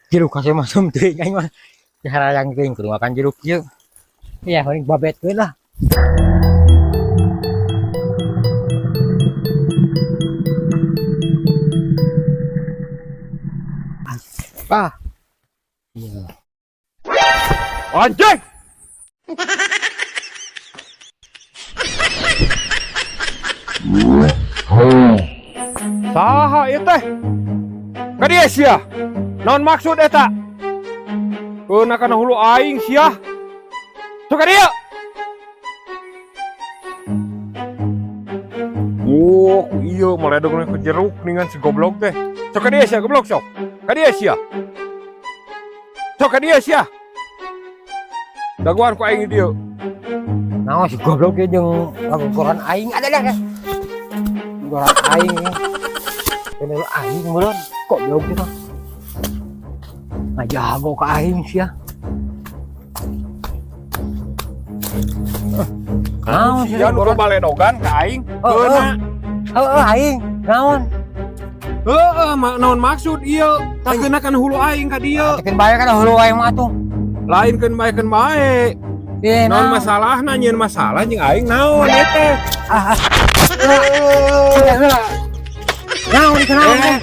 jeruk kasih masuk teuing aing mah. Cara yang teuing kudu makan jeruk ieu. Ya paling babetkeun lah. Ah. Iya. Anjing! Saha ieu teh? Ka dieu sia. Naon maksud eta? Keuna kana hulu aing sia. Sok ka dieu. Oh, ku ieu meledog ke jeruk ningan si goblok teh. Sok ka dieu sia goblok sok. Ka dieu sia. Sok ka dieu sia. Daguan ku aing di dieu. Naon si goblok ge jeung ngaguguran aing ada dah. Goran aing. Kenal aing meureun kok belum kita. Ngajago ka aing sia. Naon sia nu baledogan ka aing? Keuna. Heueuh aing, naon? Heeh, naon maksud ieu? Takeuna kana hulu aing ka dieu. Tekeun bae kana hulu aing mah atuh. Lain keun bae. Naon masalahna nyieun masalah jeung aing naon ieu teh? Naon kenaon teh?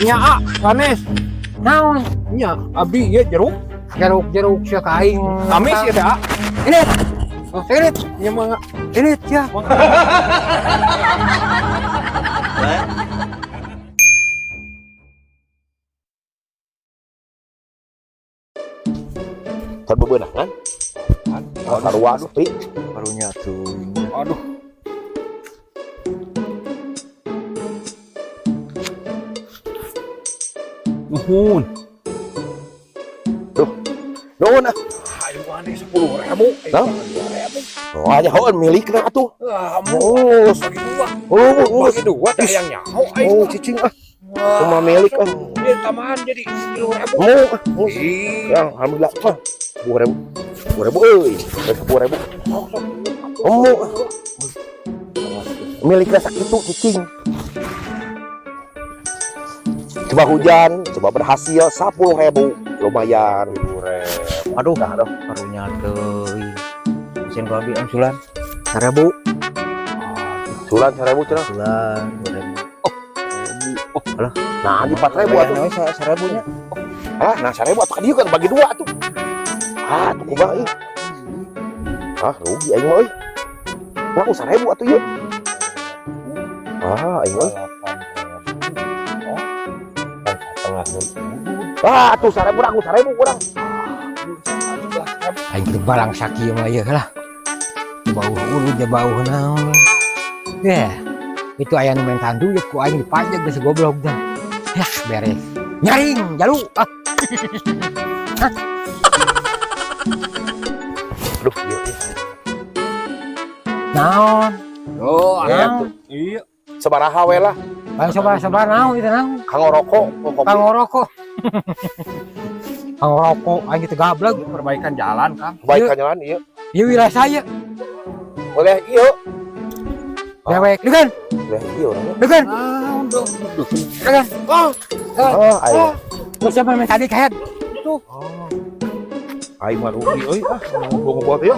Nya sanes. Naon? Nya abi ieu jeruk. Jeruk sia ka aing. Amis ieu teh. Ini. Ini. Nya mah Ini sia. Kan bebenangan sarua sepi Barunya tuh. Aduh. Nuhun. nuhun ah. Ayo ane 10.000. Nah. Oh aja haun milikna atuh. Mus. Bagi dua dah yang nyaho aing. Oh cicing ah. Cuma milik ah. Dia tambahan jadi 10.000. Mau. Ya alhamdulillah mah. 10.000 euy. 10.000. Oh. Milikna sakitu cicing. Coba hujan, coba berhasil 10.000 lumayan. Aduh, barunya teuing. Mesin babi am sulan 1.000. Sulan 1.000 cenah. Sulan 2.000. Oh, alah. Nah, di 4.000 atuh. 1.000 nya. Ah, nah 1.000 atuh ka dieu kan bagi dua atuh. Ah, tuh kumaha ieu. Ah, rugi aing mah euy. Lah 1.000 atuh ieu. Ah, aing mah. Ah, tuh 1.000 kurang. Aing teu balang sakieu mah ieu lah. Bau ulu je bau naon. Ya. Itu aya nu main tandu ya ku aing dipajak geus goblok dah. Ya, beres. Nyaring, jalu. Ah. Aduh, ieu. Naon? Oh, aya tuh. tuh. Iya. Sabaraha we lah. Ayo coba naon itu naon? Kang ngerokok, kopi. Kang ngerokok. Kang ngerokok aing teu gablek. Perbaikan jalan, Kang. Kebaikan jalan ieu. Ieu wira saya. Boleh ieu. Dewek, degan. Boleh ieu orangnya. Degan. Degan. Oh, ayo. Lu siapa main tadi kayak? Aing mah rugi euy ah. Ngomong buat ieu.